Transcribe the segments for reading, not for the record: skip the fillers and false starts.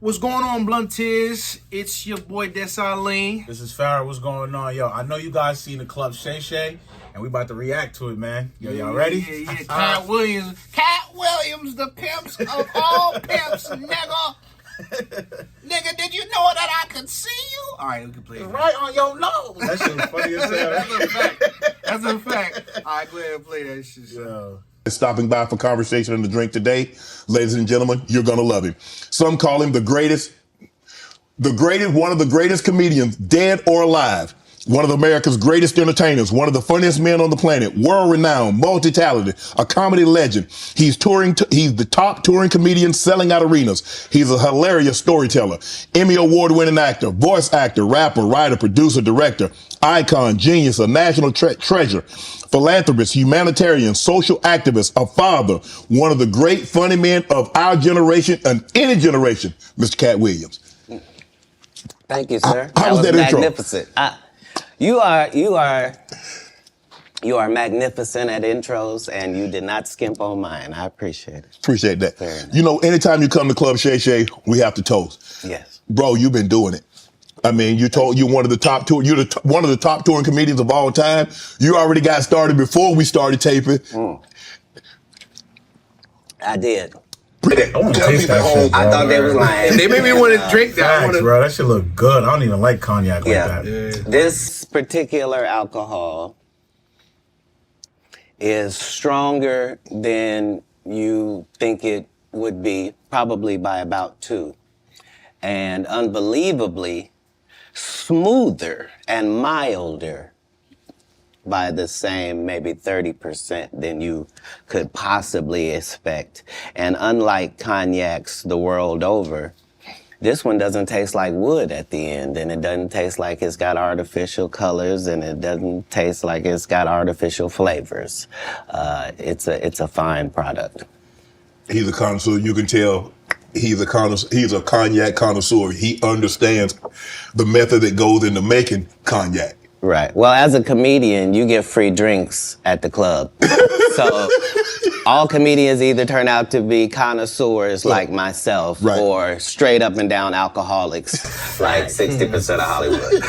What's going on, Blunteers? It's your boy Dessalines. This is Pharaoh. What's going on? Yo, I know you guys seen the Club Shay Shay, and we about to react to it, man. Yo, y'all ready? Yeah. Katt Williams. Katt Williams, the pimps of all pimps, nigga. Nigga, did you know that I could see you? All right, we can play it. Right on your nose. That shit was funny as hell. That's a fact. That's a fact. All right, go ahead and play that shit. Yo. Stopping by for conversation and a drink today. Ladies and gentlemen, you're gonna love him. Some call him the greatest, one of the greatest comedians, dead or alive. One of America's greatest entertainers, one of the funniest men on the planet, world-renowned, multi-talented, a comedy legend. He's the top touring comedian selling out arenas. He's a hilarious storyteller, Emmy award-winning actor, voice actor, rapper, writer, producer, director, icon, genius, a national treasure, philanthropist, humanitarian, social activist, a father, one of the great funny men of our generation and any generation, Mr. Katt Williams. Thank you, sir. How was that intro? Magnificent. You are magnificent at intros, and you did not skimp on mine. I appreciate it. Appreciate that. You know, anytime you come to Club Shay Shay, we have to toast. Yes. Bro, you've been doing it. I mean, you're one of the top one of the top touring comedians of all time. You already got started before we started taping. I did. I want to taste that shit, bro. I thought they was lying. They made me want to drink that. Facts, bro. That shit look good. I don't even like cognac like that. Yeah. This particular alcohol is stronger than you think it would be, probably by about 2. And unbelievably smoother and milder by the same maybe 30% than you could possibly expect. And unlike cognacs the world over, this one doesn't taste like wood at the end, and it doesn't taste like it's got artificial colors, and it doesn't taste like it's got artificial flavors. It's a fine product. He's a connoisseur. You can tell he's a cognac connoisseur. He understands the method that goes into making cognac. Right. Well, as a comedian, you get free drinks at the club. So all comedians either turn out to be connoisseurs like myself, or straight up and down alcoholics like 60% of Hollywood.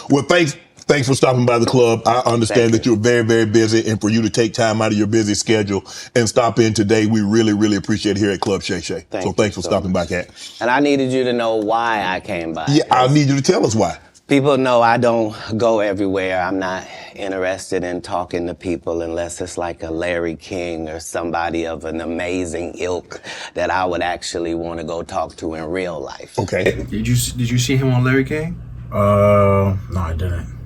Well, thanks for stopping by the club. I understand that you're very, very busy, and for you to take time out of your busy schedule and stop in today, we really, really appreciate it here at Club Shay Shay. So thanks for stopping by, Katt. And I needed you to know why I came by. Yeah, I need you to tell us why. People know I don't go everywhere. I'm not interested in talking to people unless it's like a Larry King or somebody of an amazing ilk that I would actually want to go talk to in real life. Okay. Did you see him on Larry King? No, I didn't.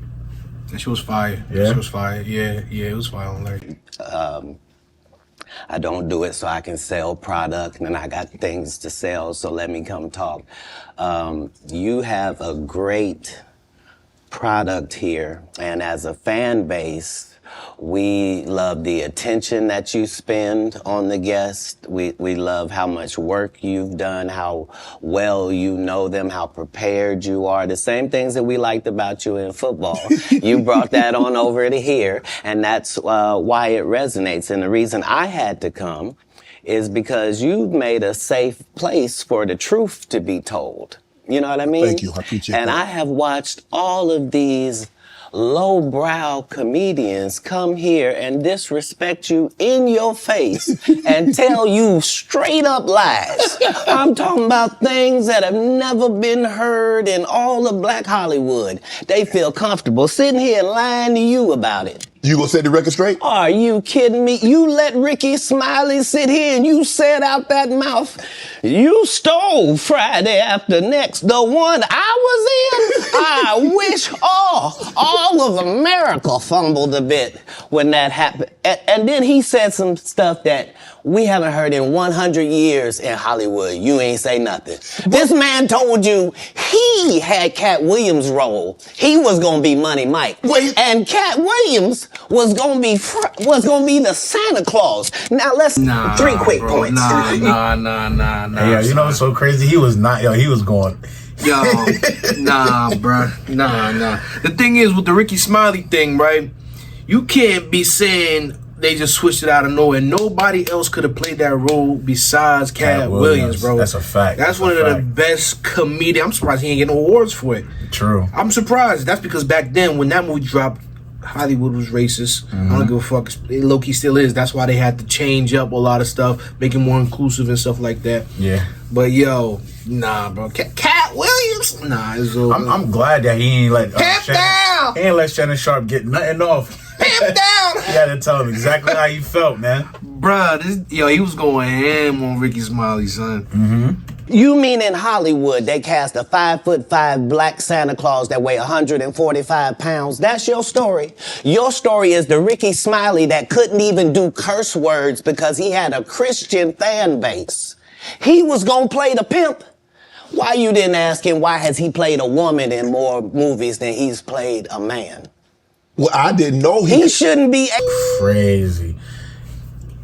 That shit was fire. Yeah? That shit was fire. Yeah, it was fire on Larry. I don't do it so I can sell product, and I got things to sell, so let me come talk. You have a great product here, and as a fan base, we love the attention that you spend on the guest. We love how much work you've done, how well you know them, how prepared you are. The same things that we liked about you in football. You brought that on over to here, and that's why it resonates. And the reason I had to come is because you've made a safe place for the truth to be told. You know what I mean? Thank you. I appreciate that. And I have watched all of these lowbrow comedians come here and disrespect you in your face and tell you straight up lies. I'm talking about things that have never been heard in all of Black Hollywood. They feel comfortable sitting here and lying to you about it. You gonna set the record straight? Are you kidding me? You let Ricky Smiley sit here and you said out that mouth, you stole Friday After Next, the one I was in. I wish all of America fumbled a bit when that happened. And then he said some stuff that we haven't heard in 100 years in Hollywood. You ain't say nothing. This man told you he had Katt Williams' role. He was gonna be Money Mike. And Katt Williams was gonna be the Santa Claus. Now let's 3 quick points. Nah. Yeah, you know what's so crazy? He was not. Yo, he was going. Yo, nah, bruh. Nah. The thing is with the Ricky Smiley thing, right? You can't be saying they just switched it out of nowhere. Nobody else could have played that role besides Katt Williams, bro. That's a fact. That's one of the best comedians. I'm surprised he ain't getting awards for it. True. I'm surprised. That's because back then, when that movie dropped, Hollywood was racist. I don't give a fuck. Low-key still is. That's why they had to change up a lot of stuff, make it more inclusive and stuff like that. Yeah. But yo, nah, bro. Katt Williams? Nah, it's over. I'm glad that he ain't let down. He ain't let Shannon Sharp get nothing off. Pimp down. He had to tell him exactly how he felt, man. Bruh, he was going ham on Ricky Smiley, son. You mean in Hollywood they cast a 5'5" black Santa Claus that weigh 145 pounds? That's your story. Your story is the Ricky Smiley that couldn't even do curse words because he had a Christian fan base. He was gonna play the pimp. Why you didn't ask him why has he played a woman in more movies than he's played a man? Well, I didn't know He shouldn't be crazy.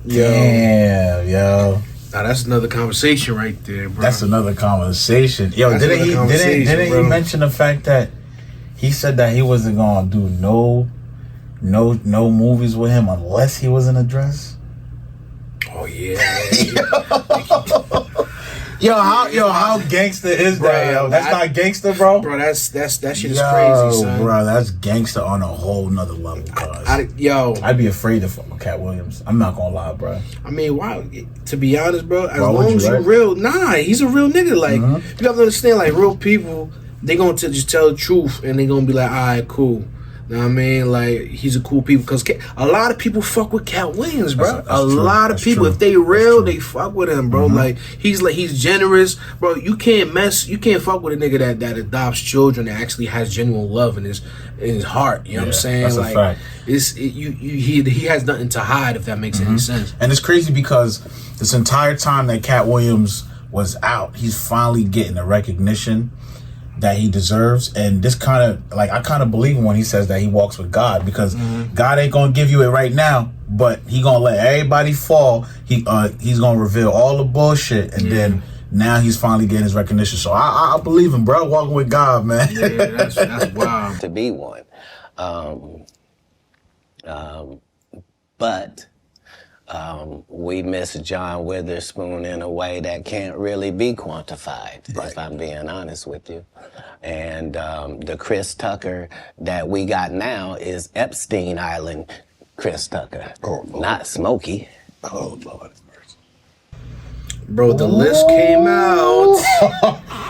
Damn, yo. Now that's another conversation right there, bro. That's another conversation. Yo, That's didn't another he mention the fact that he said that he wasn't gonna do no movies with him unless he was in a dress? Oh yeah. How gangster is that, yo? That's not gangster, bro. Bro, that shit is crazy, son. Bro, that's gangster on a whole nother level, cuz. I'd be afraid of Katt Williams. I'm not gonna lie, bro. I mean, why? To be honest, bro, as Why would long you, as you're right? real, he's a real nigga. Like, you have to understand, like, real people, they gonna just tell the truth, and they gonna be like, all right, cool. Know what I mean? Like, he's a cool people, because a lot of people fuck with Katt Williams, bro. That's a true. lot of That's people, true. if they real, they fuck with him, bro. Like, he's generous, bro. You can't fuck with a nigga that adopts children, that actually has genuine love in his heart. You know what I'm saying? That's like, a fact. He has nothing to hide, if that makes any sense. And it's crazy because this entire time that Katt Williams was out, he's finally getting the recognition that he deserves. And this kind of, like, I kind of believe him when he says that he walks with God, because God ain't gonna give you it right now, but he gonna let everybody fall. He's gonna reveal all the bullshit, and then now he's finally getting his recognition. So I believe him, bro. Walking with God, man. Yeah, that's wild. To be one. But we miss John Witherspoon in a way that can't really be quantified, if I'm being honest with you. And the Chris Tucker that we got now is Epstein Island Chris Tucker, not Smokey. Oh, Lord. Bro, the list came out.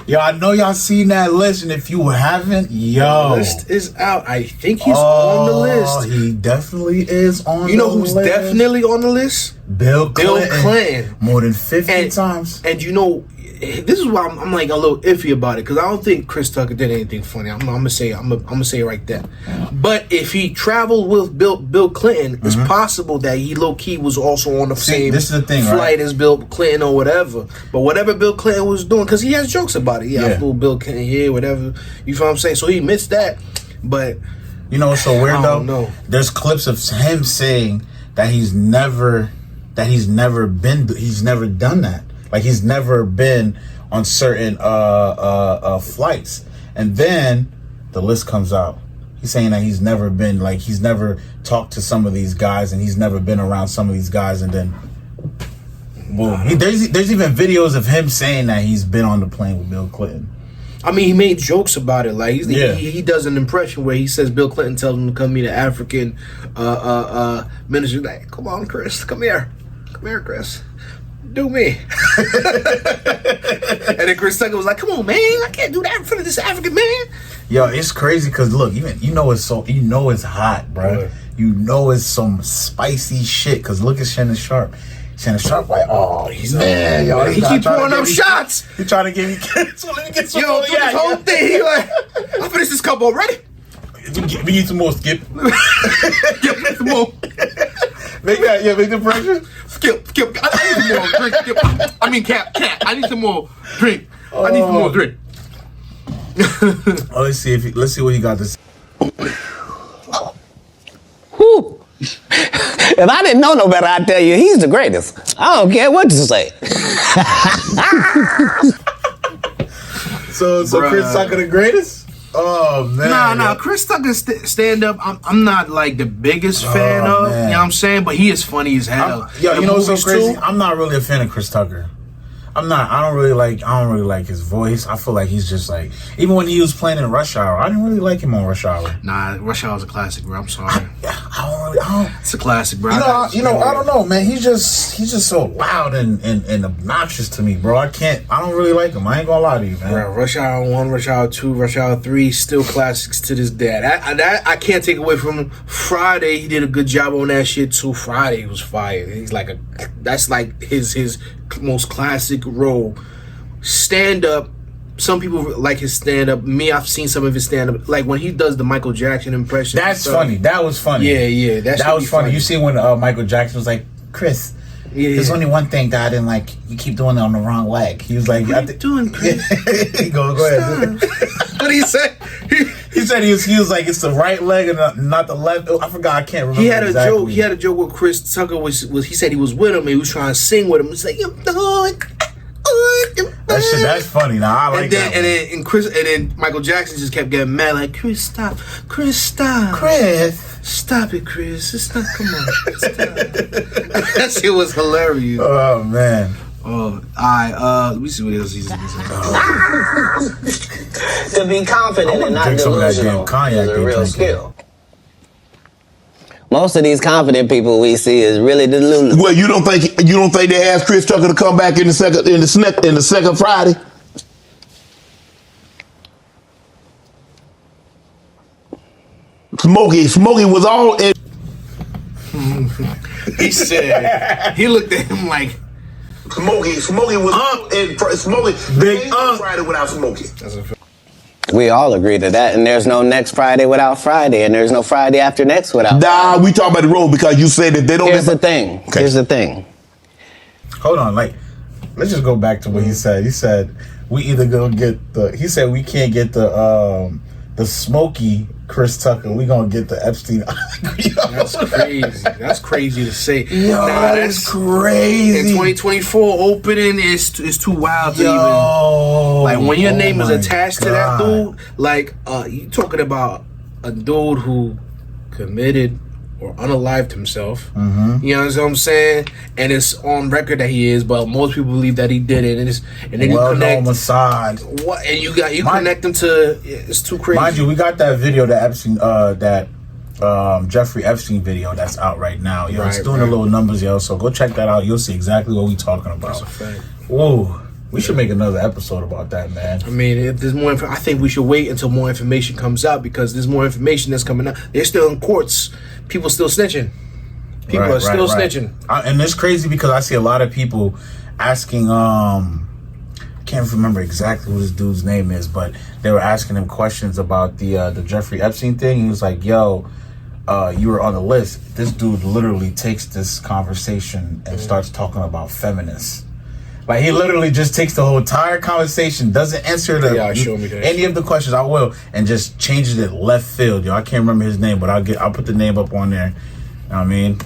Yo, I know y'all seen that list, and if you haven't, The list is out. I think he's on the list. He definitely is on the list. You know who's definitely on the list? Bill Clinton. More than 50 times. And you know, this is why I'm like a little iffy about it, because I don't think Chris Tucker did anything funny. I'm gonna say it right there. But if he traveled with Bill Clinton, it's possible that he low key was also on the same this is the thing, flight right? as Bill Clinton or whatever. But whatever Bill Clinton was doing, because he has jokes about it. I flew Bill Clinton here, whatever. You feel what I'm saying? So he missed that. But you know what's so weird I though? don't know. There's clips of him saying that he's never done that. Like, he's never been on certain flights. And then the list comes out. He's saying that he's never talked to some of these guys, and he's never been around some of these guys, and then boom. There's even videos of him saying that he's been on the plane with Bill Clinton. I mean, he made jokes about it. Like, he does an impression where he says Bill Clinton tells him to come meet an African minister. Like, come on, Chris, come here, Chris, do me. And then Chris Tucker was like, come on, man, I can't do that in front of this African man. Yo, it's crazy because look, even it's hot, bro. Right. You know it's some spicy shit. Because look at Shannon Sharp. Shannon Sharp, like, oh, he's man, yo, He keep pouring up shots. He trying to give me kids. So let me get some Yo, more. through this whole thing, he like, I finished this cup already. We need some more, Skip. Give me some more. Make the pressure. Skip. I need some more drink. Skip. I mean, Cat. I need some more drink. I need some more drink. Oh, let's see what he got to say. Whew. If I didn't know no better, I'd tell you he's the greatest. I don't care what you say. So Chris Tucker the greatest? Oh man. Nah. Chris Tucker's stand up. I'm not like the biggest fan of. Man. You know what I'm saying? But he is funny as hell. You know what's so crazy? Too, I'm not really a fan of Chris Tucker. I don't really like his voice. I feel like he's just like, even when he was playing in Rush Hour, I didn't really like him on Rush Hour. Nah, Rush Hour's a classic, bro. I'm sorry. It's a classic, bro. I don't know, man. He's just so loud and obnoxious to me, bro. I don't really like him. I ain't gonna lie to you, man. Bro, Rush Hour 1, Rush Hour 2, Rush Hour 3, still classics to this day. I can't take away from him. Friday, he did a good job on that shit too. Friday was fire. He's like that's like his most classic role. Stand up, some people like his stand up. Me, I've seen some of his stand up, like when he does the Michael Jackson impression. That's funny. That was funny. Yeah, that was funny. You see when Michael Jackson was like, Chris, there's only one thing that I didn't like. You keep doing it on the wrong leg. He was like, what are you doing, Chris? Go ahead. What did he say? He said he was like, it's the right leg and not the left. I forgot. I can't remember. He had a joke with Chris Tucker. Was he said he was with him? He was trying to sing with him. He's like, that's funny. Now I like that. And then Michael Jackson just kept getting mad, like, Chris, stop, Chris, stop it, Chris. It's not. Come on, stop. That shit was hilarious. Oh man. Oh, let me see what else he's To be confident and not delusional is a real skill. Most of these confident people we see is really delusional. Well, you don't think they asked Chris Tucker to come back in the second Friday? Smokey was all in. He said, he looked at him like, Smokey was up and Smokey big Friday without Smokey. We all agree to that, and there's no next Friday without Friday, and there's no Friday after next without Friday. We talk about the road because you said that they don't. Here's the thing. Okay. Here's the thing. Hold on, let's just go back to what he said. He said we either go get he said we can't get the Smokey Chris Tucker. We gonna get the Epstein. That's crazy. That's crazy to say. That's crazy. In 2024, opening is too wild to even. Like when your name is attached to that dude, like you talking about a dude who committed or unalived himself. Mm-hmm. You know what I'm saying? And it's on record that he is, but most people believe that he did it. And then you connect Mossad. What? And you connect them to. It's too crazy. Mind you, we got that video that Epstein, Jeffrey Epstein video that's out right now. Yo, it's doing the little numbers, yo. So go check that out. You'll see exactly what we talking about. That's a fact. Whoa. We should make another episode about that, man. I mean, if there's more, I think we should wait until more information comes out because there's more information that's coming out. They're still in courts. People still snitching. People are still snitching. And it's crazy because I see a lot of people asking. I can't remember exactly what this dude's name is, but they were asking him questions about the Jeffrey Epstein thing. He was like, "Yo, you were on the list." This dude literally takes this conversation and starts talking about feminists. Like he literally just takes the whole entire conversation, doesn't answer any of the questions. I will, and just changes it left field. Yo, I can't remember his name, but I'll put the name up on there. You know what I mean?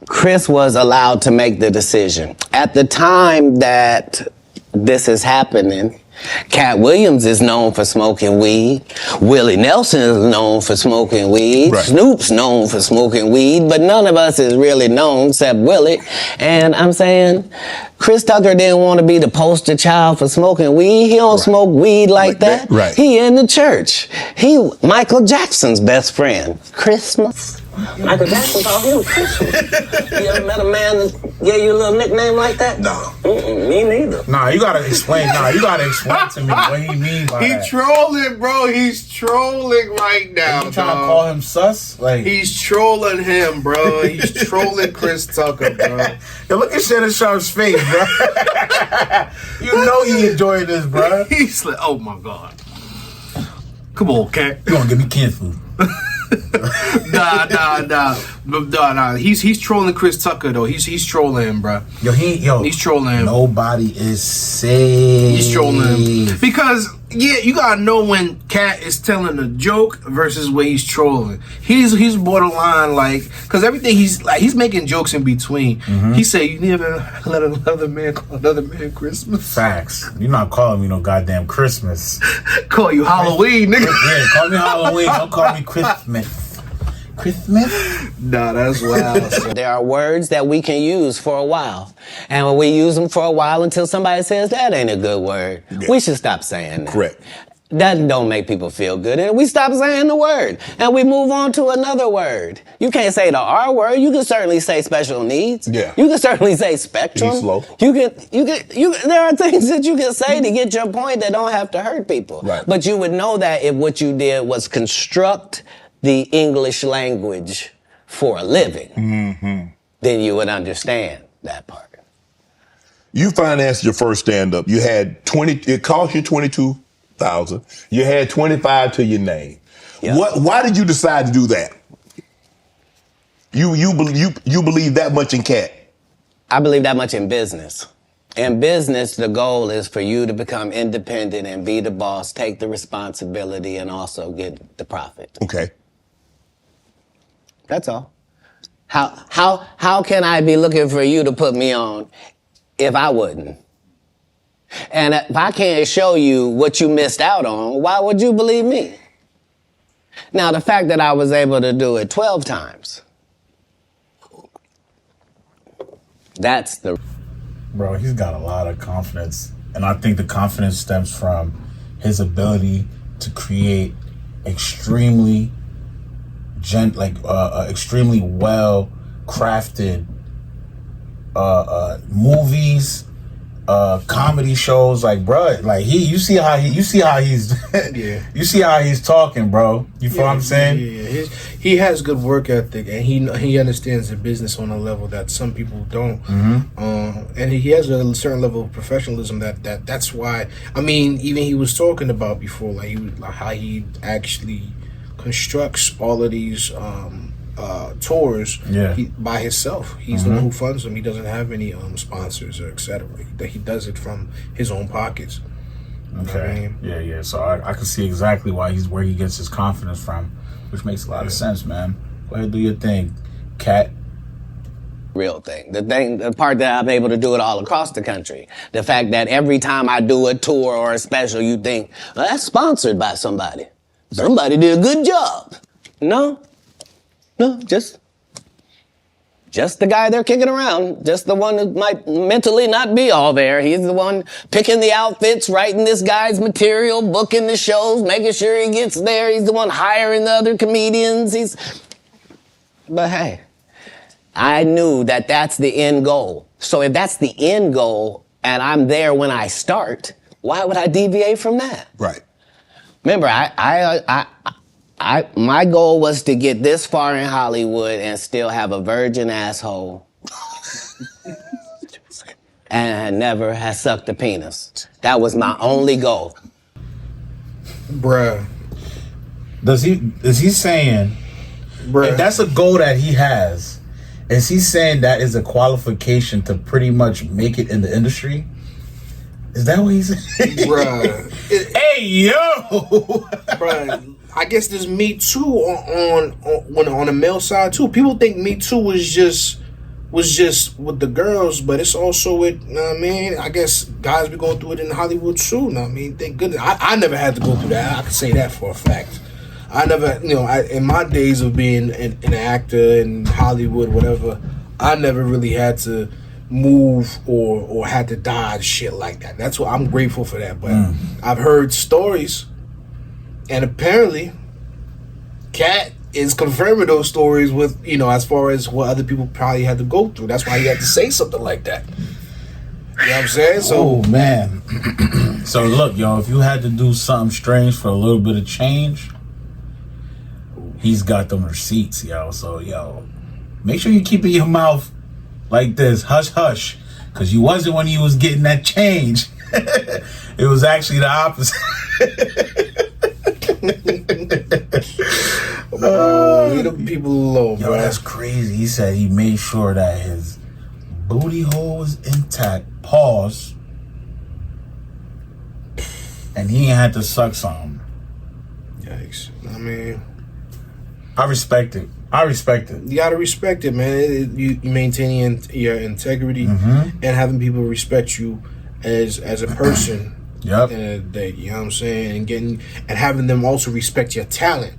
Chris was allowed to make the decision. At the time that this is happening, Katt Williams is known for smoking weed. Willie Nelson is known for smoking weed. Right. Snoop's known for smoking weed, but none of us is really known except Willie. And I'm saying, Chris Tucker didn't want to be the poster child for smoking weed. He don't smoke weed like that. Right. He in the church. He Michael Jackson's best friend. Christmas. Michael Jackson called him Christmas. You ever met a man that gave you a little nickname like that? No. Me neither. Nah, you gotta explain. You gotta explain to me what he means by that. He trolling, bro. He's trolling right now. You trying to call him sus? Like he's trolling him, bro. He's trolling Chris Tucker, bro. Yo, look at Shannon Sharp's face, bro. You know he enjoyed this, bro. He's like, oh my god. Come on, Cat. You gonna give me canned food? Nah. He's trolling Chris Tucker though. He's trolling him, bro. He's trolling him. Nobody is safe. He's trolling him because Yeah, you gotta know when Katt is telling a joke versus when he's trolling. He's borderline like, cause everything he's making jokes in between. He said, "You never let another man call another man Christmas." Facts. You're not calling me no goddamn Christmas. Call you Halloween, nigga. Yeah, call me Halloween. Don't call me Christmas. Christmas? Nah, that's wild. There are words that we can use for a while. And when we use them for a while until somebody says that ain't a good word, we should stop saying that. Correct. That don't make people feel good. And we stop saying the word. And we move on to another word. You can't say the R word. You can certainly say special needs. Yeah. You can certainly say spectrum. He's slow. There are things that you can say to get your point that don't have to hurt people. Right. But you would know that if what you did was construct the English language for a living, then you would understand that part. You financed your first stand-up. You had it cost you $22,000. You had 25 to your name. Yeah. Why did you decide to do that? You believe that much in Katt? I believe that much in business. In business, the goal is for you to become independent and be the boss, take the responsibility, and also get the profit. Okay. That's all. How can I be looking for you to put me on if I wouldn't? And if I can't show you what you missed out on, why would you believe me? Now, the fact that I was able to do it 12 times, that's the... Bro, he's got a lot of confidence. And I think the confidence stems from his ability to create extremely extremely well crafted movies, comedy shows. Like, bro, like you see how he's Yeah. You see how he's talking, bro. You feel what I'm saying? Yeah. He has good work ethic, and he understands the business on a level that some people don't. And he has a certain level of professionalism that's why. I mean, even he was talking about before, like how he actually constructs all of these tours by himself. He's the one who funds them. He doesn't have any sponsors or etc. He does it from his own pockets. Okay. Yeah. So I can see exactly where he gets his confidence from, which makes a lot of sense, man. Go ahead, do your thing, Katt. Real thing. The part that I'm able to do it all across the country. The fact that every time I do a tour or a special, you think, well, that's sponsored by somebody. Somebody did a good job. No, just the guy they're kicking around. Just the one who might mentally not be all there. He's the one picking the outfits, writing this guy's material, booking the shows, making sure he gets there. He's the one hiring the other comedians. But hey, I knew that that's the end goal. So if that's the end goal and I'm there when I start, why would I deviate from that? Right. Remember, my goal was to get this far in Hollywood and still have a virgin asshole and never have sucked a penis. That was my only goal. Bruh. Is he saying, Bruh. if that's a goal that he has, is he saying that is a qualification to pretty much make it in the industry? Is that what he's saying? Bruh. Hey, yo! Bruh, I guess there's Me Too on the male side too. People think Me Too was just with the girls, but it's also with, you know what I mean? I guess guys be going through it in Hollywood too, you know what I mean? Thank goodness. I never had to go through that. I can say that for a fact. I never, in my days of being an actor in Hollywood, whatever, I never really had to move or had to dodge shit like that. That's what I'm grateful for that. But I've heard stories, and apparently Katt is confirming those stories with, as far as what other people probably had to go through. That's why he had to say something like that. You know what I'm saying? So, man. So look, yo, if you had to do something strange for a little bit of change, he's got them receipts, yo. So, yo, make sure you keep your mouth like this, hush, hush, because you wasn't when you was getting that change. It was actually the opposite. Leave them people alone, Yo, bro. that's crazy. He said he made sure that his booty hole was intact. Pause. and he ain't had to suck something. Yikes. I mean, I respect it. You gotta respect it, man. You maintaining your integrity and having people respect you as a person. Yep. That, you know what I'm saying, and having them also respect your talent.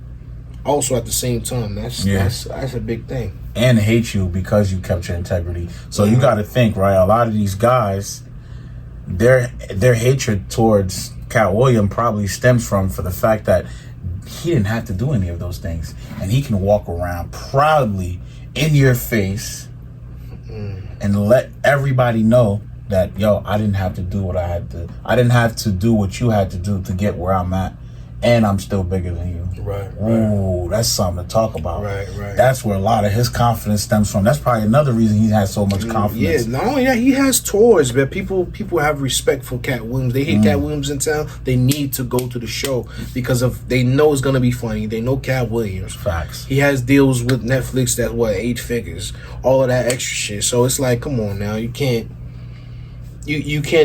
Also at the same time, that's a big thing. And hate you because you kept your integrity. So you got to think, right? A lot of these guys, their hatred towards Katt Williams probably stems from the fact that he didn't have to do any of those things, and he can walk around proudly in your face and let everybody know that, yo, I didn't have to do what I had to. I didn't have to do what you had to do to get where I'm at, and I'm still bigger than you. Right. Ooh, that's something to talk about. Right. That's where a lot of his confidence stems from. That's probably another reason he has so much confidence. Yeah, not only that, he has tours, but people have respect for Katt Williams. They hear Katt Williams in town, they need to go to the show because they know it's gonna be funny. They know Katt Williams. Facts. He has deals with Netflix that's 8 figures, all of that extra shit. So it's like, come on now, you can't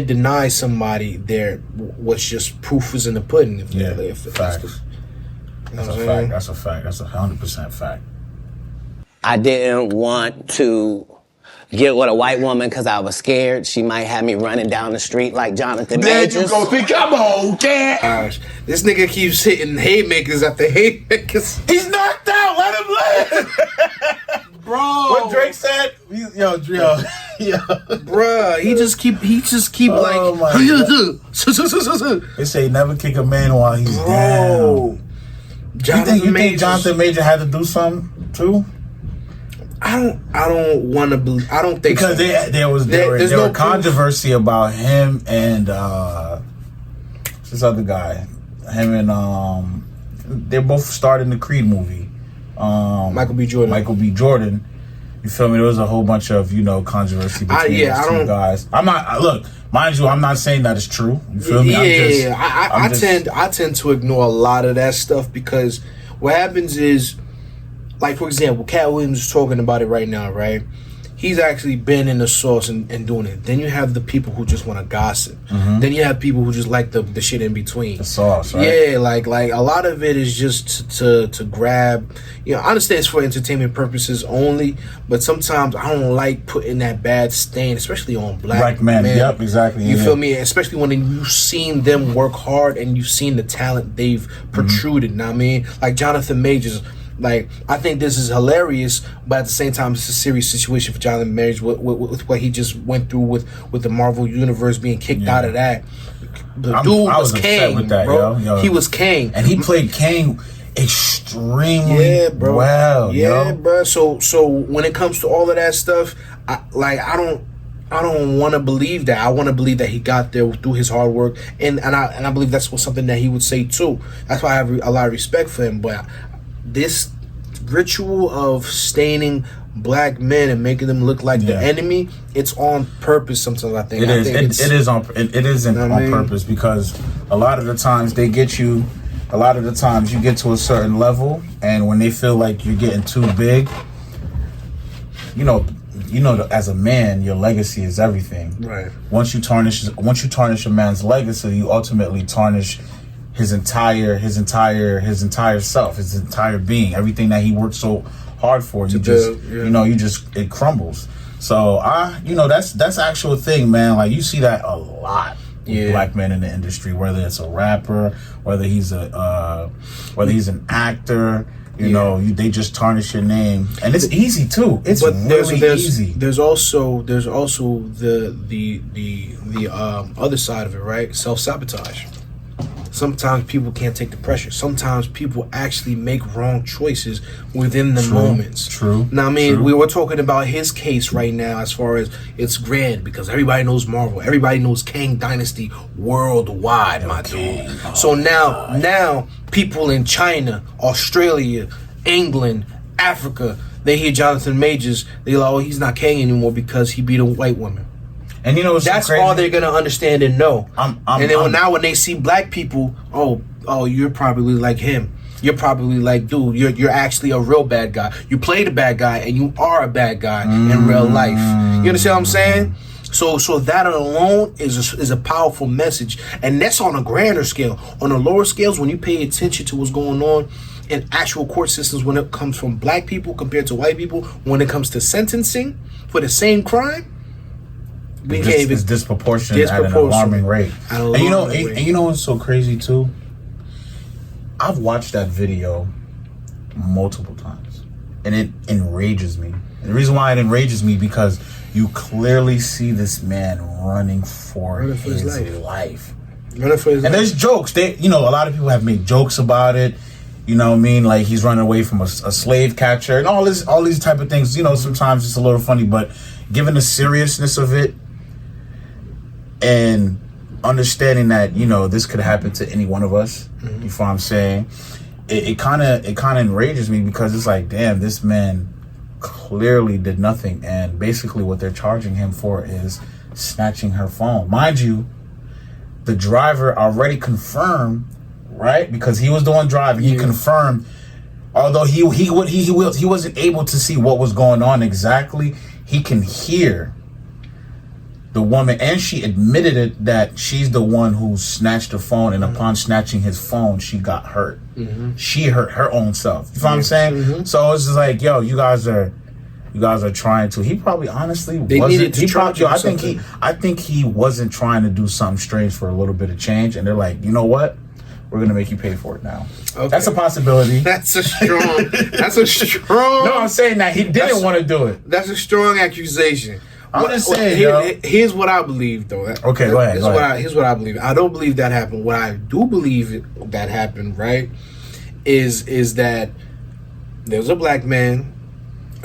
deny somebody what's just proof is in the pudding. Facts. That's a fact. That's a fact. That's 100% fact. I didn't want to get with a white woman because I was scared she might have me running down the street like Jonathan Majors. There you go. See, come on, Cat. Gosh, this nigga keeps hitting haymakers after haymakers. He's knocked out. Let him live. Bro. What Drake said? Yo. Bruh, he just keep Oh my like They say never kick a man while he's down. You think Jonathan Major had to do something too? I don't want to believe. I don't think because so. there was no controversy about him and this other guy. Him and they both starred in the Creed movie. Michael B. Jordan. You feel me? There was a whole bunch of controversy between those two guys. I'm not mind you. I'm not saying that it's true. You feel me? I tend to ignore a lot of that stuff because what happens is, like, for example, Katt Williams is talking about it right now, right? He's actually been in the source and doing it. Then you have the people who just want to gossip. Then you have people who just like the shit in between. The sauce, right? Yeah, like a lot of it is just to grab. I understand it's for entertainment purposes only, but sometimes I don't like putting that bad stain, especially on black men. Yep, exactly. You feel me? Especially when you've seen them work hard and you've seen the talent they've protruded. Know what I mean? Like Jonathan Majors. Like, I think this is hilarious, but at the same time, it's a serious situation for Jonathan Majors with what he just went through with the Marvel Universe being kicked out of that. The dude was Kang, with that, bro. Yo. He was Kang, and he played Kang extremely well. Yeah, bro. So when it comes to all of that stuff, I don't want to believe that. I want to believe that he got there through his hard work, and I believe that's something that he would say too. That's why I have a lot of respect for him, but. This ritual of staining black men and making them look like the enemy, it's on purpose sometimes, I think. It isn't on purpose because a lot of the times they get you, a lot of the times you get to a certain level and when they feel like you're getting too big, as a man, your legacy is everything. Right. Once you tarnish a man's legacy, you ultimately tarnish his entire self, his entire being, everything that he worked so hard for. It crumbles. So that's actual thing, man. Like you see that a lot with black men in the industry, whether it's a rapper, whether he's an actor. They just tarnish your name, and it's easy too. It's really easy. There's also the other side of it, right? Self-sabotage. Sometimes people can't take the pressure. Sometimes people actually make wrong choices within the moments. True. Now, I mean, we were talking about his case right now as far as it's grand because everybody knows Marvel. Everybody knows Kang Dynasty worldwide, my dude. So now people in China, Australia, England, Africa, they hear Jonathan Majors. They're like, oh, he's not Kang anymore because he beat a white woman. And that's so all they're gonna understand and know. Now when they see black people, oh, you're probably like him. You're probably like, dude, you're actually a real bad guy. You played a bad guy and you are a bad guy in real life. You understand what I'm saying? So that alone is a powerful message, and that's on a grander scale. On the lower scales, when you pay attention to what's going on in actual court systems, when it comes from black people compared to white people, when it comes to sentencing for the same crime, it's disproportionate at an alarming rate. And you know what's so crazy too? I've watched that video multiple times, and it enrages me. And the reason why it enrages me because you clearly see this man running for his life. And there's jokes. A lot of people have made jokes about it. You know what I mean? Like he's running away from a slave catcher and all these type of things. You know, sometimes it's a little funny, but given the seriousness of it and understanding that, this could happen to any one of us, you know what I'm saying? It kind of enrages me because it's like, damn, this man clearly did nothing, and basically what they're charging him for is snatching her phone. Mind you, the driver already confirmed, right? Because he was the one driving. He confirmed, although he wasn't able to see what was going on exactly. He can hear the woman, and she admitted it that she's the one who snatched the phone, and upon snatching his phone, she got hurt. She hurt her own self. You know what I'm saying? So it's just like, yo, you guys are trying to. He probably honestly wasn't. I think he wasn't trying to do something strange for a little bit of change, and they're like, you know what? We're gonna make you pay for it now. Okay. That's a possibility. That's a strong. No, I'm saying that he didn't want to do it. That's a strong accusation. I'm just saying, here's what I believe, though. Okay, go ahead. Here's what I believe. I don't believe that happened. What I do believe that happened, right, is that there was a black man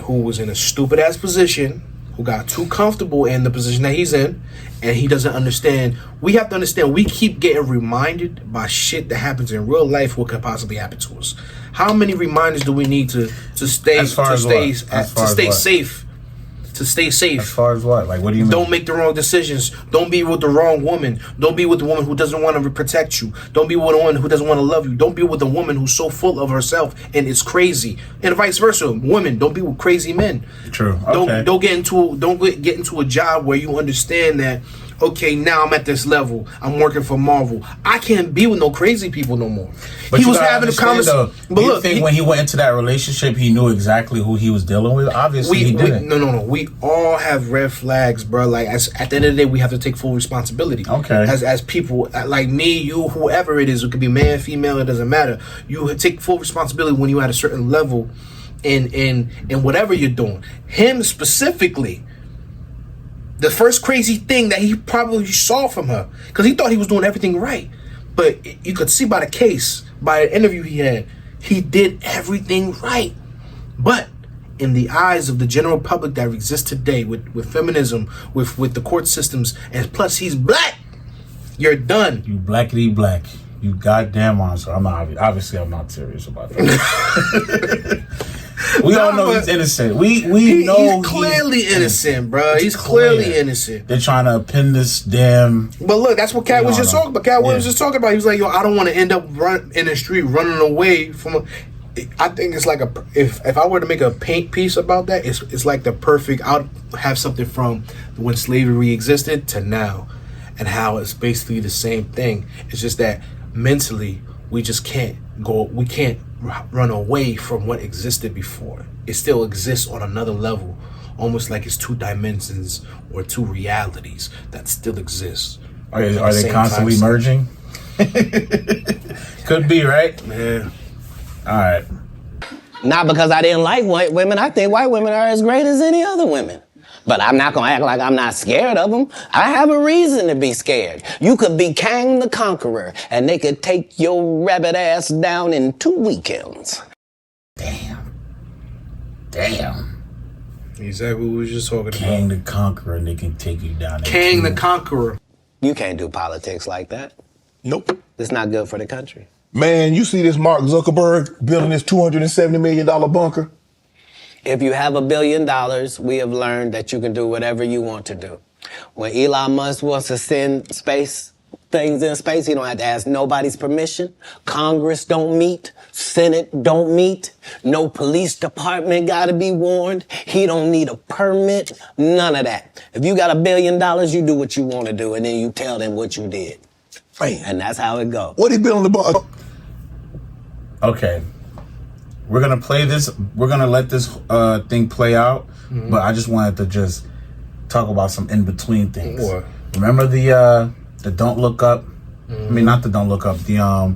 who was in a stupid ass position, who got too comfortable in the position that he's in, and he doesn't understand. We have to understand. We keep getting reminded by shit that happens in real life what could possibly happen to us. How many reminders do we need to stay safe? To stay safe. As far as what? Like, what do you mean? Don't make the wrong decisions. Don't be with the wrong woman. Don't be with the woman who doesn't want to protect you. Don't be with a woman who doesn't want to love you. Don't be with a woman who's so full of herself and is crazy. And vice versa. Women, don't be with crazy men. True. Okay. Don't get into a job where you understand that, okay, now I'm at this level. I'm working for Marvel. I can't be with no crazy people no more. But he was having a conversation. But look, when he went into that relationship, he knew exactly who he was dealing with? Obviously, he didn't. No. We all have red flags, bro. Like, at the end of the day, we have to take full responsibility. Okay. As people, like me, you, whoever it is, it could be man, female, it doesn't matter. You take full responsibility when you're at a certain level in whatever you're doing. Him specifically, the first crazy thing that he probably saw from her, because he thought he was doing everything right, but you could see by the case, by an interview he had, he did everything right. But in the eyes of the general public that exists today, with feminism, with the court systems, and plus he's black, you're done. You blackity black. You goddamn monster. I'm not serious about that. We all know he's innocent. We know he's clearly innocent, bro. He's clearly innocent. They're trying to pin this damn. But look, that's what Katt was just talking about. Katt Williams was just talking about. He was like, yo, I don't want to end up in the street running away from. I think it's like if I were to make a paint piece about that, it's like the perfect. I'd have something from when slavery existed to now, and how it's basically the same thing. It's just that mentally we just can't go. We can't run away from what existed before. It still exists on another level, almost like it's two dimensions or two realities that still exist. Are they constantly merging? Could be, right? Yeah. All right. Not because I didn't like white women. I think white women are as great as any other women. But I'm not going to act like I'm not scared of them. I have a reason to be scared. You could be Kang the Conqueror, and they could take your rabbit ass down in 2 weekends. Damn. Exactly what we were just talking about. Kang the Conqueror, and they can take you down. Kang the Conqueror. You can't do politics like that. Nope. It's not good for the country. Man, you see this Mark Zuckerberg building this $270 million bunker? If you have $1 billion, we have learned that you can do whatever you want to do. When Elon Musk wants to send space things in space. He don't have to ask nobody's permission. Congress don't meet. Senate don't meet. No police department got to be warned. He don't need a permit. None of that. If you got $1 billion, you do what you want to do, and then you tell them what you did. Man. And that's how it goes. What he been on the bar? Okay. We're going to play this. We're going to let this thing play out. Mm-hmm. But I just wanted to just talk about some in-between things. What? Remember the Don't Look Up? Mm-hmm. I mean, not the Don't Look Up. The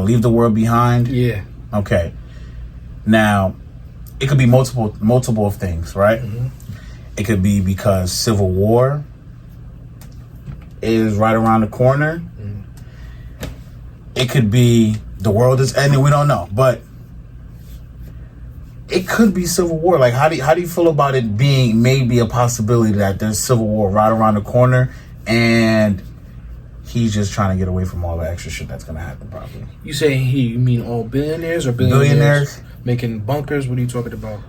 Leave the World Behind? Yeah. Okay. Now, it could be multiple of things, right? Mm-hmm. It could be because Civil War is right around the corner. Mm-hmm. It could be the world is ending. We don't know, but it could be Civil War. Like, how do you feel about it being maybe a possibility that there's Civil War right around the corner, and he's just trying to get away from all the extra shit that's gonna happen? Probably. You say you mean all billionaires or billionaires making bunkers? What are you talking about?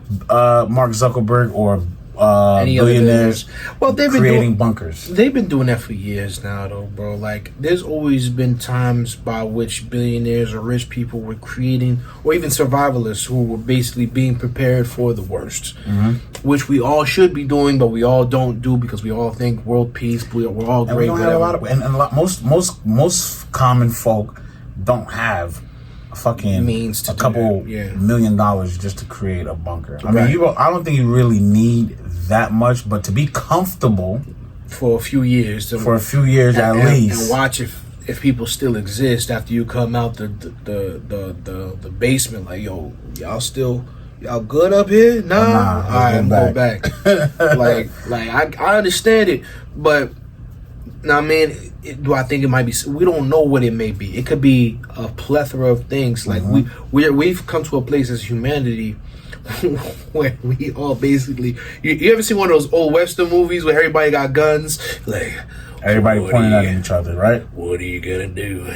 Mark Zuckerberg or Any billionaires. Well, they've been creating bunkers. They've been doing that for years now, though, bro. Like, there's always been times by which billionaires or rich people were creating, or even survivalists who were basically being prepared for the worst, which we all should be doing, but we all don't do because we all think world peace. We're all great. And we don't have a lot of, most common folk don't have fucking means to a couple $1 million just to create a bunker. I mean, I don't think you really need that much, but to be comfortable for a few years, at least, and watch if people still exist after you come out the basement. Like, yo, y'all good up here? Nah, all right, I'm going back. like I understand it, but now, man, do I think it might be? We don't know what it may be. It could be a plethora of things. Like we've come to a place as humanity where we all basically. You ever seen one of those old Western movies where everybody got guns? Like, everybody pointing at each other, right? What are you gonna do?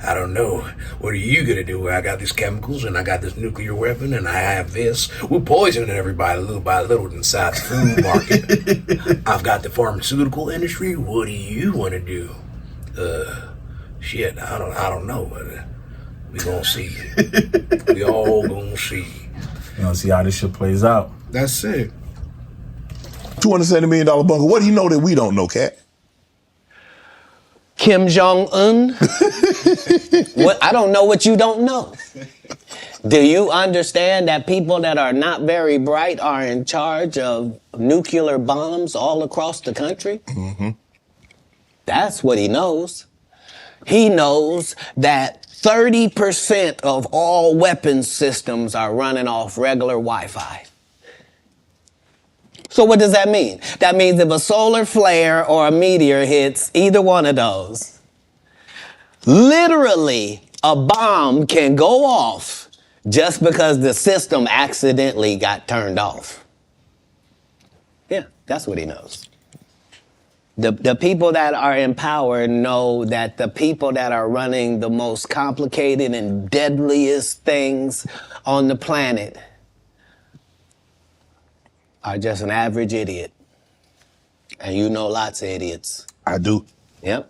I don't know. What are you gonna do? I got these chemicals and I got this nuclear weapon and I have this. We're poisoning everybody little by little inside the food market. I've got the pharmaceutical industry. What do you want to do? Shit, I don't know, but we gonna see. We all gonna see. You gonna see how this shit plays out. That's it. $270 million bunker. What do you know that we don't know, Katt? Kim Jong-un? What? I don't know what you don't know. Do you understand that people that are not very bright are in charge of nuclear bombs all across the country? Mm-hmm. That's what he knows. He knows that 30% of all weapons systems are running off regular Wi-Fi. So what does that mean? That means if a solar flare or a meteor hits either one of those, literally a bomb can go off just because the system accidentally got turned off. Yeah, that's what he knows. The people that are in power know that the people that are running the most complicated and deadliest things on the planet are just an average idiot. And you know lots of idiots. I do. Yep.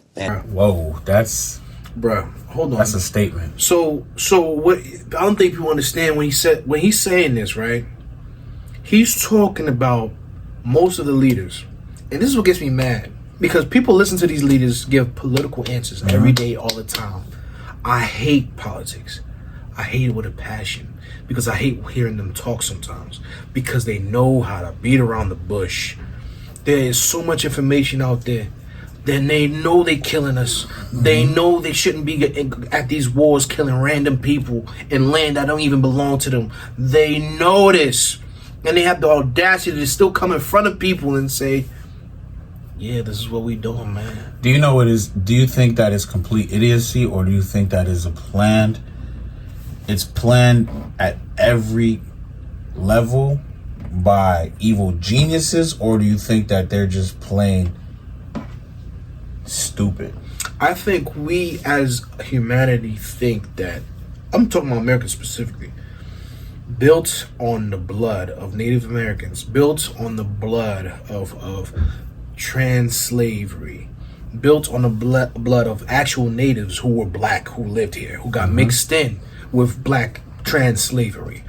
Whoa, that's... Bruh, hold on. That's a statement. So what? I don't think people understand when he's saying this, right? He's talking about most of the leaders, and this is what gets me mad because people listen to these leaders give political answers every day, all the time. I hate politics. I hate it with a passion because I hate hearing them talk sometimes because they know how to beat around the bush. There is so much information out there. Then they know they're killing us. They know they shouldn't be at these wars killing random people in land that don't even belong to them. They know this. And they have the audacity to still come in front of people and say, yeah, this is what we doing, man. Do you know what is? Do you think that is complete idiocy, or do you think that is it's planned at every level by evil geniuses, or do you think that they're just plain stupid? I think we as humanity think that, I'm talking about America specifically, built on the blood of Native Americans, built on the blood of trans slavery, built on the blood of actual natives who were black, who lived here, who got mixed in with black trans slavery.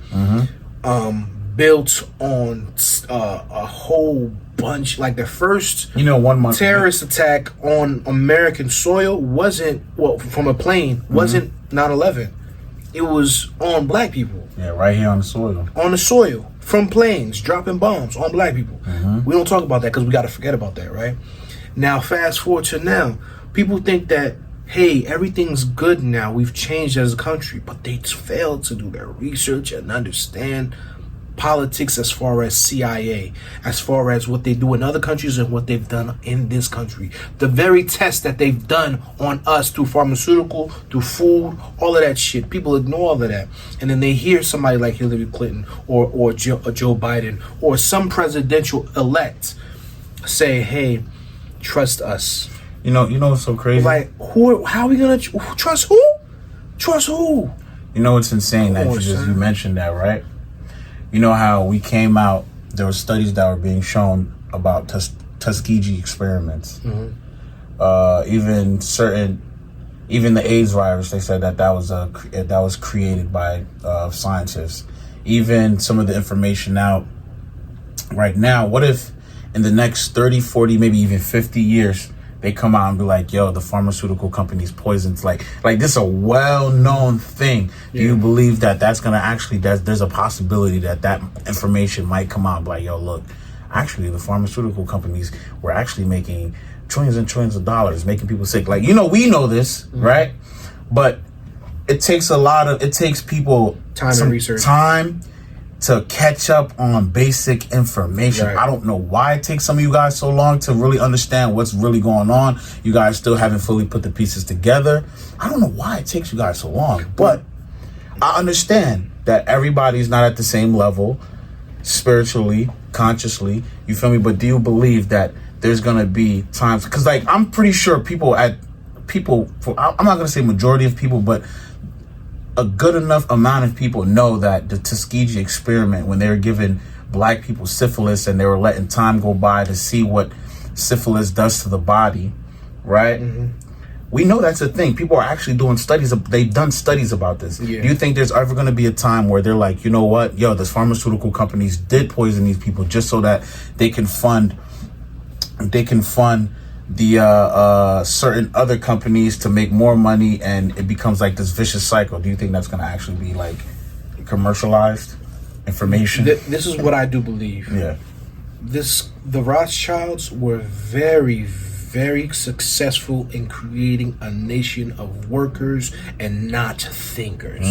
Built on a whole bunch, like the first terrorist attack on American soil wasn't, well, from a plane, wasn't 9/11. It was on black people. Yeah, right here on the soil. On the soil, from planes, dropping bombs on black people. We don't talk about that because we got to forget about that, right? Now, fast forward to now. People think that, hey, everything's good now. We've changed as a country. But they failed to do their research and understand politics as far as CIA, as far as what they do in other countries and what they've done in this country. The very test that they've done on us through pharmaceutical, through food, all of that shit. People ignore all of that. And then they hear somebody like Hillary Clinton or Joe Biden or some presidential elect say, hey, trust us. You know what's so crazy? Like, how are we going to trust who? Trust who? You know what's insane that you mentioned that, right? You know how we came out, there were studies that were being shown about Tuskegee experiments. Even the AIDS virus, they said that was created by scientists. Even some of the information out right now, what if in the next 30, 40, maybe even 50 years, they come out and be like, yo, the pharmaceutical company's poisons. Like this is a well-known thing. Do you believe that that's going to actually, there's a possibility that information might come out and be like, yo, look, actually the pharmaceutical companies were actually making trillions and trillions of dollars, making people sick. Like, we know this, right? But it takes people time research. Time to catch up on basic information. Right. I don't know why it takes some of you guys so long to really understand what's really going on. You guys still haven't fully put the pieces together. I don't know why it takes you guys so long, but I understand that everybody's not at the same level spiritually, consciously, you feel me? But do you believe that there's going to be times, because like I'm pretty sure I'm not going to say majority of people, but a good enough amount of people know that the Tuskegee experiment, when they were giving black people syphilis and they were letting time go by to see what syphilis does to the body, right? We know that's a thing. People are actually doing studies. They've done studies about this. Do you think there's ever going to be a time where they're like, you know what? Yo, the pharmaceutical companies did poison these people just so that they can fund the certain other companies to make more money, and it becomes like this vicious cycle? Do you think that's going to actually be like commercialized information? This is what I do believe. The Rothschilds were very, very successful in creating a nation of workers and not thinkers.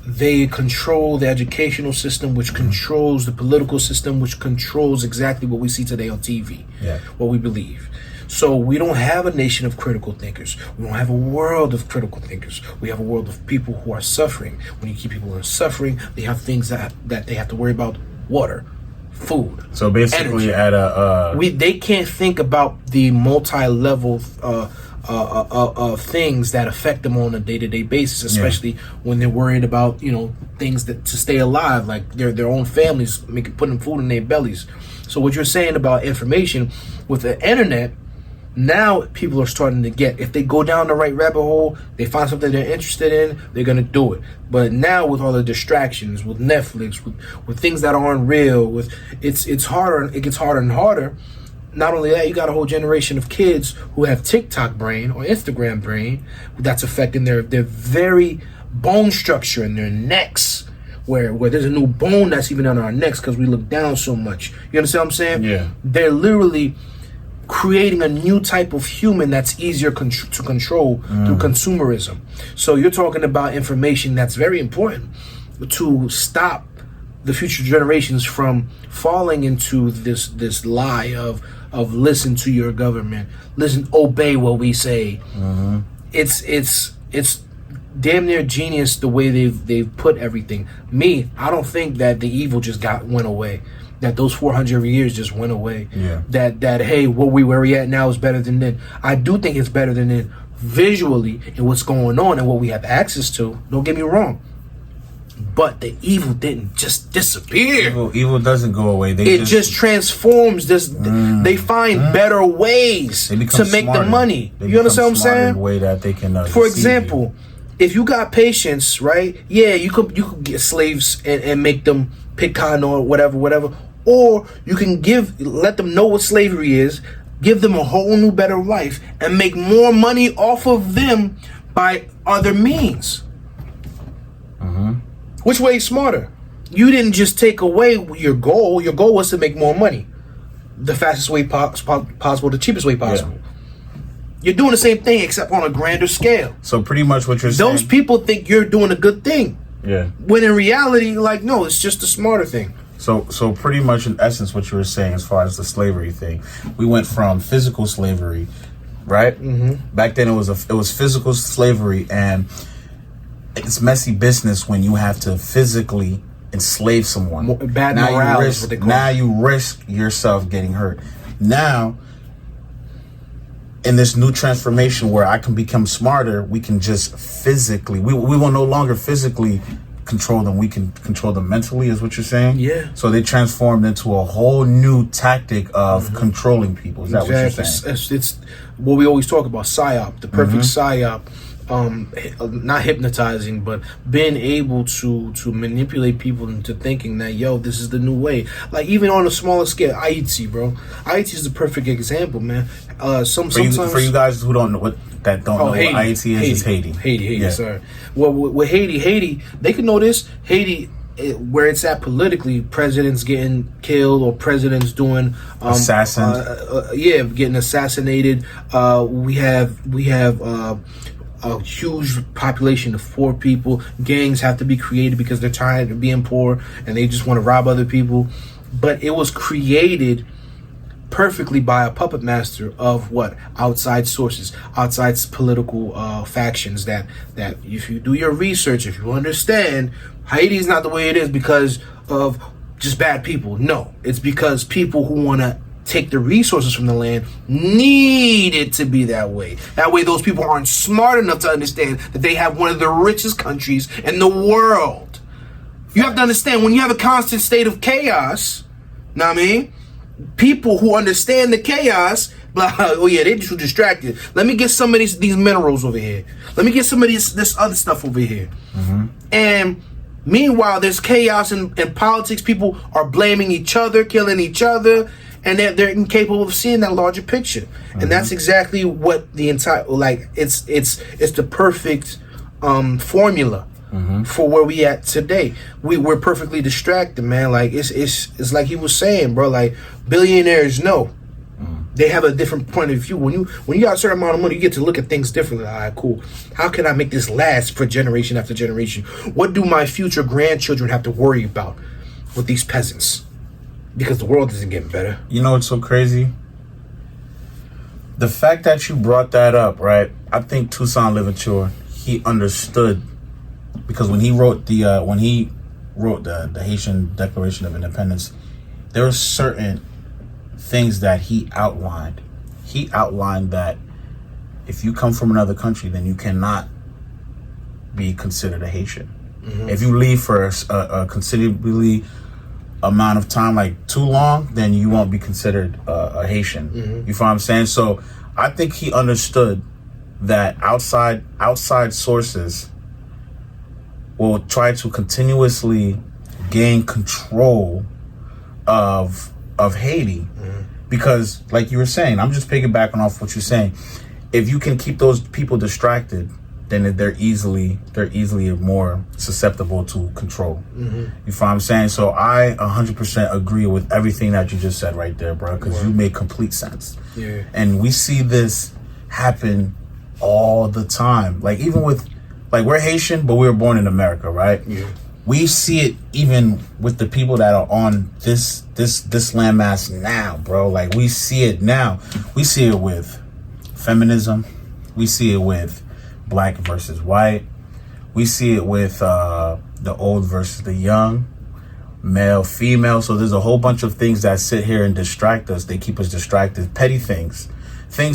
They control the educational system, which controls the political system, which controls exactly what we see today on TV, what we believe. So we don't have a nation of critical thinkers. We don't have a world of critical thinkers. We have a world of people who are suffering. When you keep people who are suffering, they have things that they have to worry about: water, food. So basically, energy. They can't think about the multi-level things that affect them on a day-to-day basis, especially when they're worried about things that to stay alive, like their own families putting food in their bellies. So what you're saying about information with the internet, now people are starting to get, if they go down the right rabbit hole, they find something they're interested in, they're gonna do it. But now with all the distractions, with Netflix, with things that aren't real, it's harder. It gets harder and harder. Not only that, you got a whole generation of kids who have TikTok brain or Instagram brain that's affecting their very bone structure in their necks, where there's a new bone that's even on our necks because we look down so much. You understand what I'm saying? Yeah. They're literally creating a new type of human that's easier to control through consumerism. So you're talking about information that's very important to stop the future generations from falling into this lie of listen to your government, obey what we say. It's damn near genius the way they've put everything. I don't think that the evil just went away, that those 400 years just went away. That hey, where we at now is better than then. I do think it's better than then visually and what's going on and what we have access to. Don't get me wrong. But the evil didn't just disappear. Evil doesn't go away. It just transforms. They find better ways to make the money. You understand what I'm saying? Way that they can. For example, if you got patience, right? Yeah, you could get slaves and make them pick cotton or whatever. Or you can let them know what slavery is, give them a whole new better life, and make more money off of them by other means. Which way is smarter? You didn't just take away your goal. Your goal was to make more money. The fastest way possible, the cheapest way possible. Yeah. You're doing the same thing except on a grander scale. So pretty much what you're saying... Those people think you're doing a good thing. Yeah. When in reality, like, no, it's just a smarter thing. So pretty much in essence what you were saying as far as the slavery thing, we went from physical slavery, right? Back then it was physical slavery, and it's messy business when you have to physically enslave someone. Bad morale is what they call it. Now you risk yourself getting hurt. Now, in this new transformation where I can become smarter, we can just physically, we will no longer physically control them. We can control them mentally, is what you're saying? Yeah. So they transformed into a whole new tactic of controlling people. Is that what you're saying? It's what we always talk about, psyop, the perfect psyop. Not hypnotizing, but being able to manipulate people into thinking that, yo, this is the new way. Like, even on a smaller scale, Haiti, bro. Haiti is the perfect example, man. Sometimes for you guys who don't know what Haiti. what Haiti is, it's Haiti. Haiti, yeah. Sorry. Well, with Haiti, they can know this. Haiti, where it's at politically, presidents getting killed or presidents doing getting assassinated. We have a huge population of poor people. Gangs have to be created because they're tired of being poor and they just want to rob other people. But it was created perfectly by a puppet master of what? Outside sources, outside political factions that if you do your research, if you understand, Haiti is not the way it is because of just bad people. No, it's because people who want to take the resources from the land need it to be that way. That way those people aren't smart enough to understand that they have one of the richest countries in the world. You have to understand, when you have a constant state of chaos, know what I mean? People who understand the chaos, blah, oh yeah, they're too distracted. Let me get some of these minerals over here. Let me get some of this other stuff over here. And meanwhile, there's chaos in politics. People are blaming each other, killing each other, and they're incapable of seeing that larger picture. And that's exactly what the entire, like, it's the perfect formula for where we at today. We're perfectly distracted, man. Like, it's like he was saying, bro, like, billionaires know. They have a different point of view. When you got a certain amount of money, you get to look at things differently. All right, cool. How can I make this last for generation after generation? What do my future grandchildren have to worry about with these peasants? Because the world isn't getting better. You know what's so crazy? The fact that you brought that up, right? I think Toussaint Louverture, he understood, because when he wrote the Haitian Declaration of Independence, there were certain things that he outlined. He outlined that if you come from another country, then you cannot be considered a Haitian. If you leave for a considerably amount of time, like too long, then you won't be considered a Haitian. You feel what I'm saying? So I think he understood that outside sources will try to continuously gain control of Haiti, because, like you were saying, I'm just piggybacking off what you're saying. If you can keep those people distracted, then they're easily more susceptible to control. You feel what I'm saying? So I 100% agree with everything that you just said right there, bro, because you make complete sense. Yeah. And we see this happen all the time. Like, even with, like, we're Haitian, but we were born in America, right? Yeah. We see it even with the people that are on this landmass now, bro. Like, we see it now. We see it with feminism. We see it with black versus white. We see it with the old versus the young, male, female. So there's a whole bunch of things that sit here and distract us. They keep us distracted. Petty things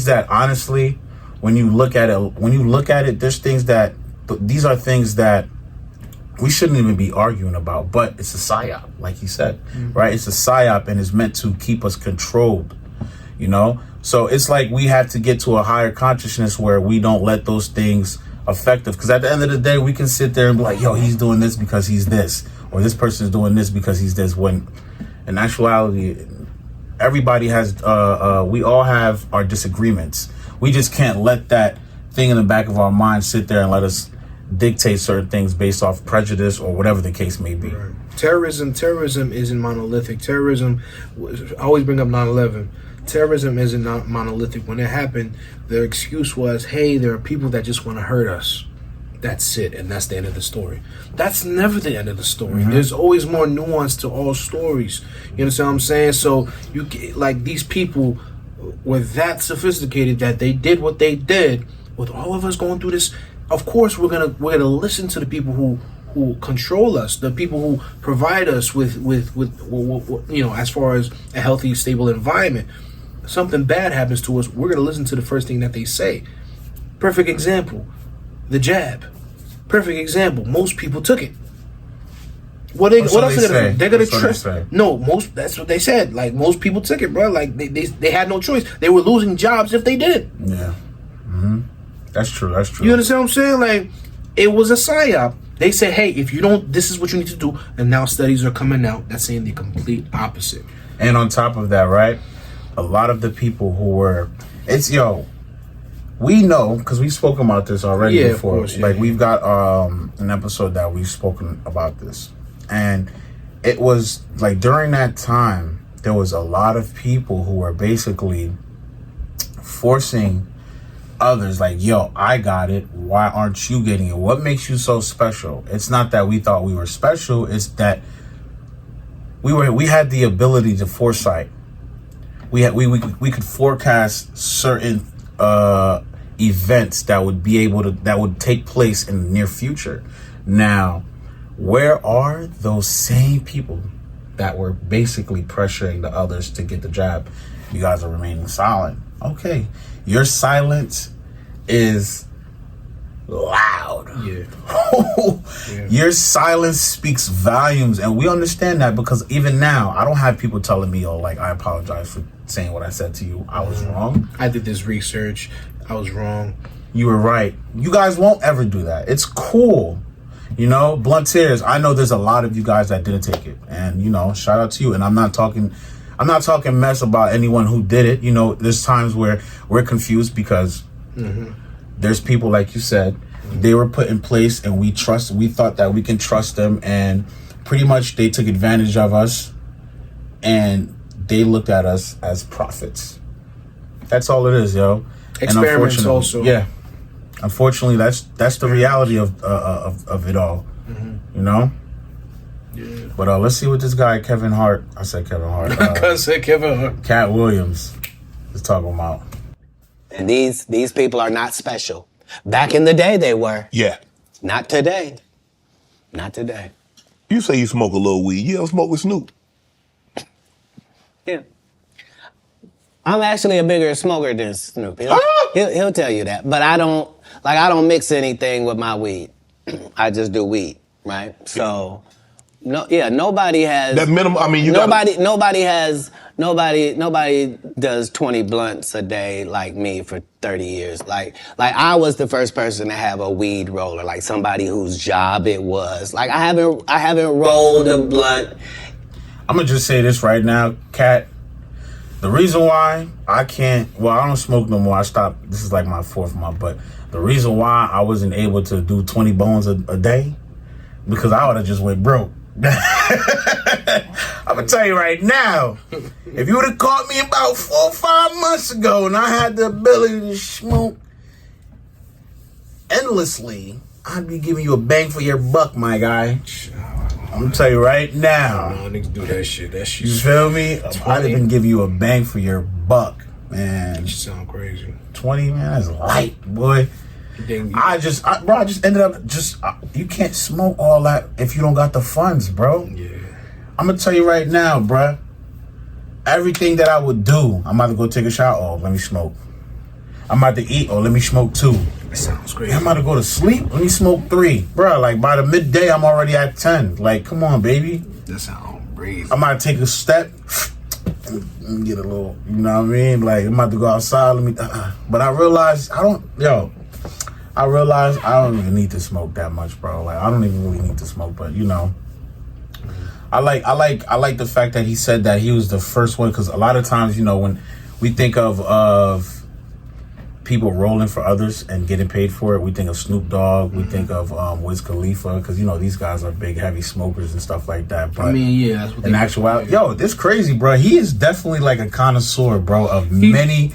that honestly, when you look at it, there's things that, these are things that we shouldn't even be arguing about, but it's a psyop, like he said, right? It's a psyop, and it's meant to keep us controlled, you know? So it's like we have to get to a higher consciousness where we don't let those things affect us. Because at the end of the day, we can sit there and be like, yo, he's doing this because he's this, or this person's doing this because he's this, when in actuality, everybody has, we all have our disagreements. We just can't let that thing in the back of our mind sit there and let us dictate certain things based off prejudice or whatever the case may be. Right. Terrorism isn't monolithic. Terrorism, I always bring up 9/11. Terrorism isn't not monolithic. When it happened, their excuse was, hey, there are people that just want to hurt us. That's it, and that's the end of the story. That's never the end of the story. There's always more nuance to all stories. You understand what I'm saying? So you like, these people were that sophisticated that they did what they did. With all of us going through this, of course we're gonna listen to the people who control us, the people who provide us with you know, as far as a healthy, stable environment. Something bad happens to us, we're gonna listen to the first thing that they say. Perfect example, the jab. Perfect example. Most people took it. What else are they gonna do? They're gonna trust. No, that's what they said. Like, most people took it, bro. Like they had no choice. They were losing jobs if they didn't. Yeah. That's true. You understand what I'm saying? Like, it was a psyop. They said, hey, if you don't, this is what you need to do. And now studies are coming out that's saying the complete opposite. And on top of that, right, a lot of the people who were, we know, because we've spoken about this already before. Course, like, we've got an episode that we've spoken about this. And it was, like, during that time, there was a lot of people who were basically forcing others, like, yo, I got it, why aren't you getting it? What makes you so special? It's not that we thought we were special, it's that we had the ability to foresight. We could forecast certain events that would take place in the near future. Now, where are those same people that were basically pressuring the others to get the jab? You guys are remaining silent. Okay, your silence is loud. Yeah. Your silence speaks volumes, and we understand that, because even now, I don't have people telling me, oh, like, I apologize for saying what I said to you. I was wrong. I did this research. I was wrong. You were right. You guys won't ever do that. It's cool. You know, blunt tears. I know there's a lot of you guys that didn't take it, and, you know, shout out to you. And I'm not talking mess about anyone who did it. You know, there's times where we're confused because there's people, like you said, they were put in place, and we thought that we can trust them, and pretty much they took advantage of us, and they looked at us as prophets. That's all it is, yo. Experiments, and also. Yeah. Unfortunately, that's the reality of it all. You know? Yeah. But let's see what this guy, Kevin Hart. I said Kevin Hart. I said Kevin Hart. Katt Williams is talking about. And these people are not special. Back in the day, they were. Yeah. Not today. Not today. You say you smoke a little weed. You ever smoke with Snoop? Yeah. I'm actually a bigger smoker than Snoop. He'll tell you that. But I don't mix anything with my weed. I just do weed, right? So, nobody has that minimum. I mean, nobody does 20 blunts a day like me for 30 years. Like I was the first person to have a weed roller, like somebody whose job it was. Like, I haven't rolled a blunt. I'm gonna just say this right now, Katt. The reason why I don't smoke no more. I stopped. This is like my 4th month, but the reason why I wasn't able to do 20 bones a day, because I would have just went broke. I'm gonna tell you right now, if you would have caught me about 4 or 5 months ago and I had the ability to smoke endlessly, I'd be giving you a bang for your buck, my guy. I'm gonna tell you right now. No, niggas do that shit. That shit. You feel me? I'd even give you a bang for your buck, man. You sound crazy. 20, man, that's light, boy. I just ended up you can't smoke all that if you don't got the funds, bro. Yeah. I'm gonna tell you right now, bro. Everything that I would do, I'm about to go take a shower. Oh, let me smoke. I'm about to eat. Oh, let me smoke too. That sounds great. I'm about to go to sleep. Let me smoke 3, bro. Like by the midday, I'm already at 10. Like, come on, baby. That sounds crazy. I'm about to take a step and get a little. You know what I mean? Like I'm about to go outside. Let me. But I realized I don't. I realized I don't even need to smoke that much, bro. Like I don't even really need to smoke. But you know, I like the fact that he said that he was the first one, because a lot of times, you know, when we think of people rolling for others and getting paid for it, we think of Snoop Dogg, we think of Wiz Khalifa, because you know these guys are big heavy smokers and stuff like that. But I mean, yeah, that's what in actuality, this crazy, bro. He is definitely like a connoisseur, bro, of many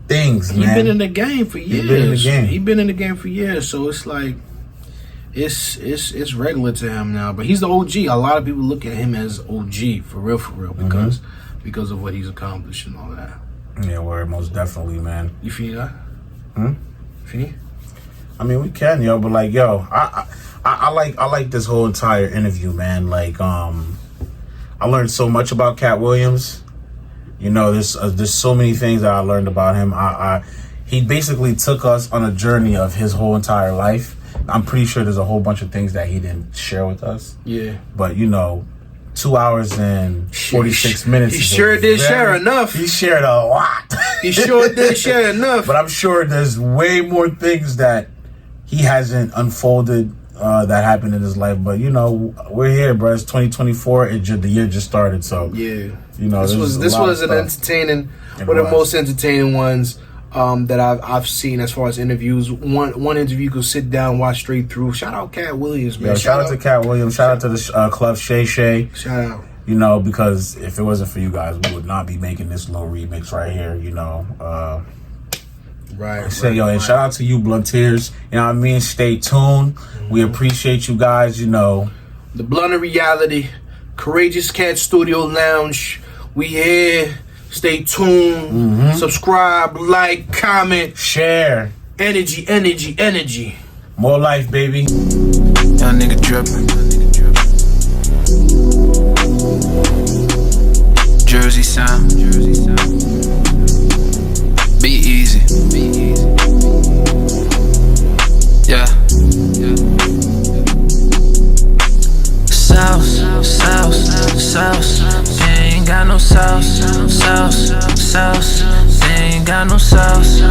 things. He's been in the game for years. He's been in the game for years, so it's like it's regular to him now. But he's the OG. A lot of people look at him as OG for real, because of what he's accomplished and all that. Yeah, word, most definitely, man. You feel that? Feel? I mean, we can, yo, but like, yo, I like this whole entire interview, man. Like, I learned so much about Katt Williams. You know, there's so many things that I learned about him. He basically took us on a journey of his whole entire life. I'm pretty sure there's a whole bunch of things that he didn't share with us. Yeah. But you know, 2 hours and 46 minutes. He sure did share enough. He shared a lot. He sure did share enough. But I'm sure there's way more things that he hasn't unfolded that happened in his life. But you know, we're here, bro. It's 2024. The year just started, so yeah. You know, this was an entertaining, one of the most entertaining ones that I've seen as far as interviews. One interview you could sit down, watch straight through. Shout out Katt Williams, man. Yeah, shout out to Katt Williams. Shout out to the Club Shay Shay. Shout out. You know, because if it wasn't for you guys, we would not be making this little remix right here. You know, right. And shout out to you, Blunteers. You know what I mean? Stay tuned. We appreciate you guys. You know, the Blunt of Reality, Courageous Cat Studio Lounge. We here. Stay tuned. Subscribe, like, comment, share. Energy. More life, baby. Young nigga drippin'. Jersey sound. Be easy. Yeah. Sauce. They ain't got no sauce. They ain't got no sauce.